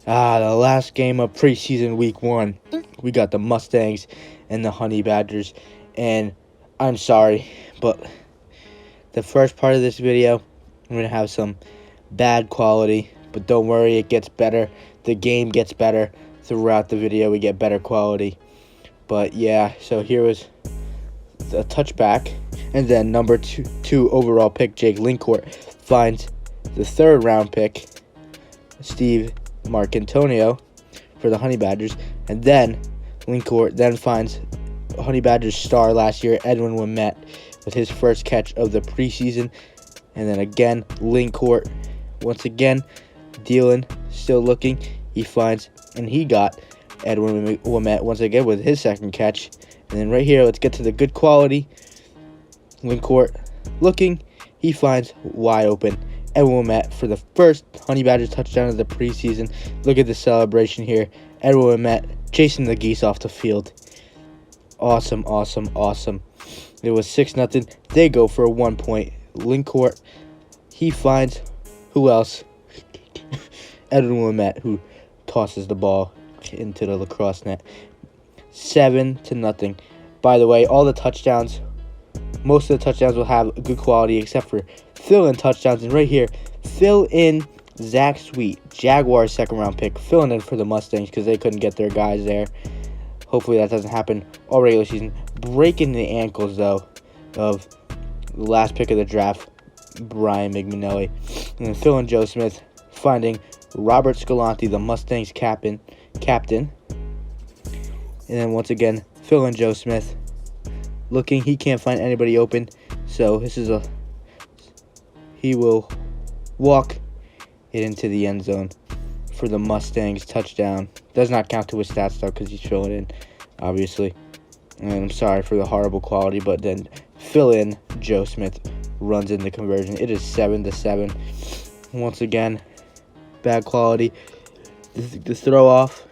The last game of preseason week 1. We got the Mustangs and the Honey Badgers. And I'm sorry, but the first part of this video, I'm going to have some bad quality. But don't worry, it gets better. The game gets better. Throughout the video, we get better quality. But yeah, so here was the touchback. And then number two overall pick, Jake Lincourt, finds the 3rd round pick, Steve Marcantonio, for the Honey Badgers. And then Lincourt then finds Honey Badgers star last year, Edwin Ouimet, with his first catch of the preseason. And then again, Lincourt, once again, dealing, still looking. He finds, and he got Edwin Ouimet once again with his second catch. And then right here, let's get to the good quality. Lincourt looking, he finds wide open Edwin Ouimet for the first Honey Badgers touchdown of the preseason. Look at the celebration here. Edwin Ouimet chasing the geese off the field. Awesome, awesome, awesome. It was 6-0. They go for a 1 point. Lincourt, he finds, who else? Edwin Ouimet, who tosses the ball into the lacrosse net. 7-0. By the way, all the touchdowns, most of the touchdowns will have good quality except for fill-in touchdowns. And right here, fill-in Zach Sweet, Jaguars 2nd round pick, filling in for the Mustangs because they couldn't get their guys there. Hopefully that doesn't happen all regular season. Breaking the ankles, though, of the last pick of the draft, Brian McManelli. And then fill-in Joe Smith, finding Robert Scalanti, the Mustangs captain. And then once again, fill-in Joe Smith. Looking, he can't find anybody open. So he will walk it into the end zone for the Mustangs touchdown. Does not count to his stats though because he's filling in, obviously. And I'm sorry for the horrible quality, but then fill-in Joe Smith runs in the conversion. It is 7-7. Once again, bad quality. The throw off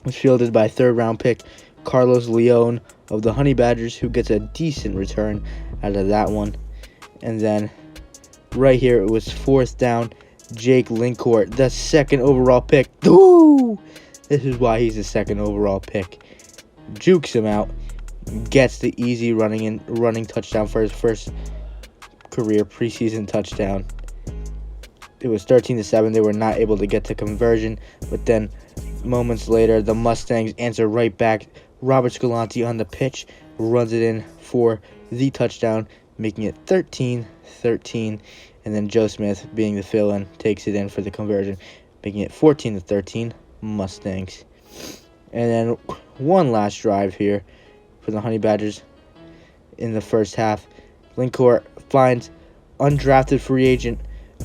was fielded by 3rd round pick Carlos Leon of the Honey Badgers, who gets a decent return out of that one. And then right here, it was 4th down. Jake Lincourt, the 2nd overall pick. Ooh! This is why he's the 2nd overall pick. Jukes him out, gets the easy running touchdown for his first career preseason touchdown. It was 13-7. They were not able to get to conversion, but then moments later, the Mustangs answer right back. Robert Scalanti on the pitch runs it in for the touchdown, making it 13-13. And then Joe Smith, being the fill-in, takes it in for the conversion, making it 14-13 Mustangs. And then one last drive here for the Honey Badgers in the first half. Lincourt finds undrafted free agent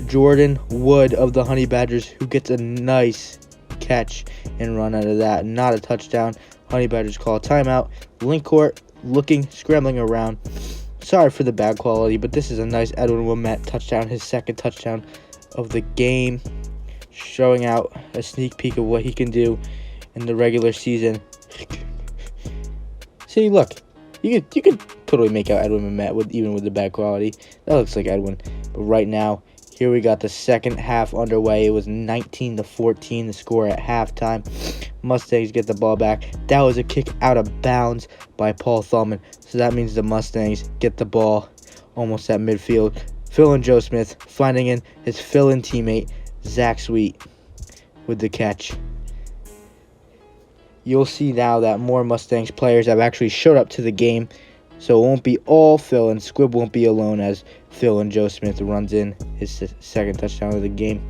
Jordan Wood of the Honey Badgers, who gets a nice catch and run out of that. Not a touchdown. Honey Badgers call a timeout. Lincourt looking, scrambling around. Sorry for the bad quality, but this is a nice Edwin Ouimet touchdown, his 2nd touchdown of the game, showing out a sneak peek of what he can do in the regular season. See, look, you could totally make out Edwin Ouimet even with the bad quality. That looks like Edwin. But right now, here we got the second half underway. It was 19-14, the score at halftime. Mustangs get the ball back. That was a kick out of bounds by Paul Thalman. So that means the Mustangs get the ball almost at midfield. Fill-in Joe Smith, finding in his fill-in teammate, Zach Sweet, with the catch. You'll see now that more Mustangs players have actually showed up to the game. So it won't be all fill-in. Squibb won't be alone as fill-in Joe Smith runs in his 2nd touchdown of the game,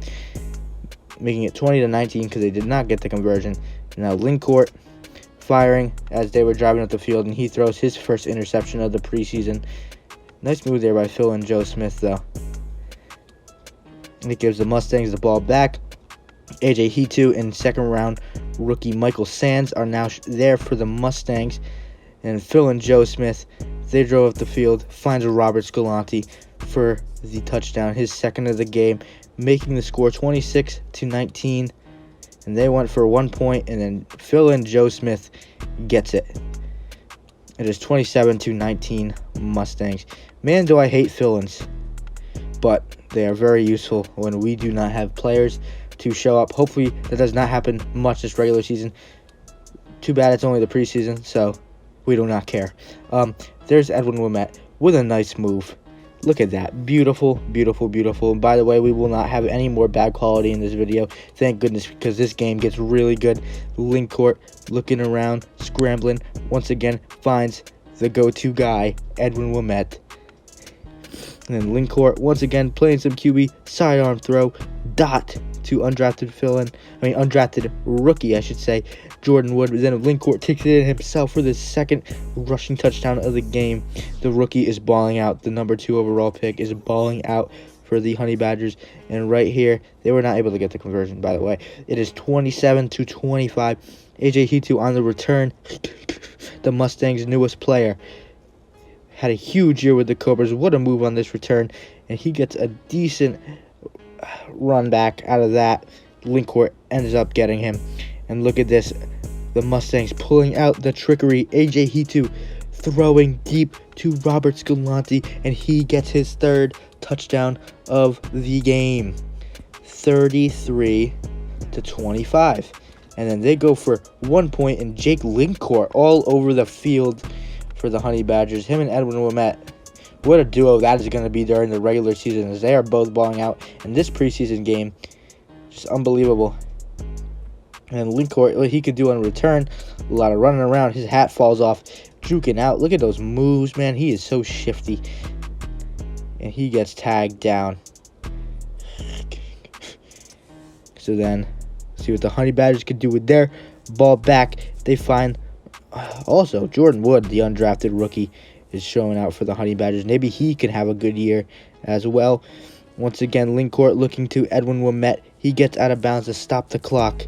making it 20-19 because they did not get the conversion. Now Lincourt firing as they were driving up the field, and he throws his first interception of the preseason. Nice move there by fill-in Joe Smith, though. And it gives the Mustangs the ball back. AJ Hitu and 2nd round rookie Michael Sands are now there for the Mustangs. And fill-in Joe Smith, they drove up the field, finds Robert Scalanti for the touchdown, his 2nd of the game, making the score 26-19. And they went for 1 point, and then fill-in Joe Smith gets it. It is 27-19 Mustangs. Man, do I hate fill-ins. But they are very useful when we do not have players to show up. Hopefully that does not happen much this regular season. Too bad it's only the preseason, so we do not care. There's Edwin Ouimet with a nice move. Look at that. Beautiful, beautiful, beautiful. And by the way, we will not have any more bad quality in this video. Thank goodness, because this game gets really good. Link court, looking around, scrambling. Once again, finds the go-to guy, Edwin Ouimet. And then link court, once again, playing some QB. Sidearm throw. Dot to undrafted rookie, I should say, Jordan Wood. Then link court takes it in himself for the second rushing touchdown of the game. The rookie is balling out. The number 2 overall pick is balling out for the Honey Badgers. And right here, they were not able to get the conversion, by the way. It is 27-25. AJ Hitu on the return. The Mustangs' newest player. Had a huge year with the Cobras. What a move on this return. And he gets a decent run back out of that. Link court ends up getting him. And look at this. The Mustangs pulling out the trickery. AJ Hitu throwing deep to Robert Scalanti. And he gets his third touchdown of the game. 33-25. And then they go for 1 point. And Jake Linkcourt all over the field for the Honey Badgers. Him and Edwin Ouimet. What a duo that is going to be during the regular season, as they are both balling out in this preseason game. Just unbelievable. And Linkcourt, what he could do on return, a lot of running around. His hat falls off, juking out. Look at those moves, man. He is so shifty. And he gets tagged down. So then, see what the Honey Badgers could do with their ball back. They find also Jordan Wood, the undrafted rookie, is showing out for the Honey Badgers. Maybe he can have a good year as well. Once again, Linkcourt looking to Edwin Ouimet. He gets out of bounds to stop the clock.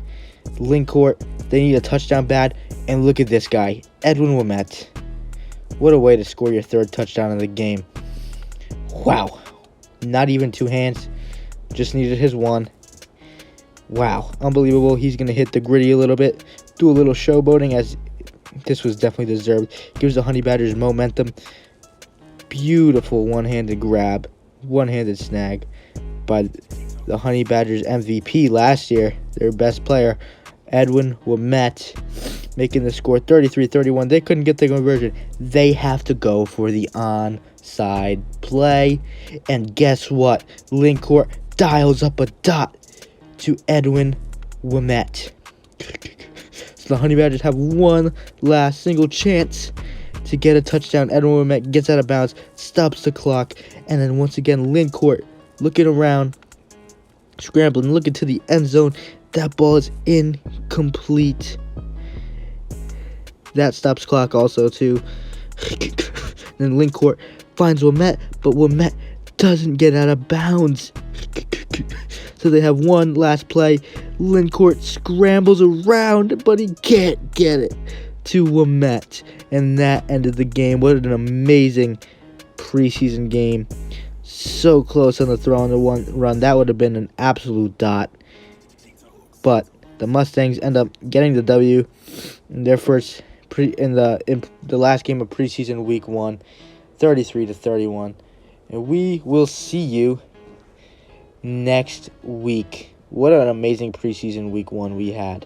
Linkcourt, they need a touchdown bad. And look at this guy, Edwin Ouimet. What a way to score your third touchdown of the game. Wow. Not even 2 hands. Just needed his one. Wow. Unbelievable. He's going to hit the gritty a little bit. Do a little showboating, as this was definitely deserved. Gives the Honey Badgers momentum. Beautiful one-handed grab. One-handed snag by the Honey Badgers MVP last year. Their best player, Edwin Ouimet, making the score 33-31. They couldn't get the conversion. They have to go for the onside play. And guess what? Linkcourt dials up a dot to Edwin Ouimet. So the Honey Badgers have one last single chance to get a touchdown. Edwin Ouimet gets out of bounds, stops the clock, and then once again, Linkcourt looking around, scrambling, looking to the end zone. That ball is incomplete. That stops clock also too. Then Linkcourt finds Ouimet, but Ouimet doesn't get out of bounds. So they have one last play. Linkcourt scrambles around, but he can't get it to Ouimet. And that ended the game. What an amazing preseason game. So close on the throw on the one run. That would have been an absolute dot. But the Mustangs end up getting the W in their first in the last game of preseason week 1, 33-31. And we will see you next week. What an amazing preseason week 1 we had.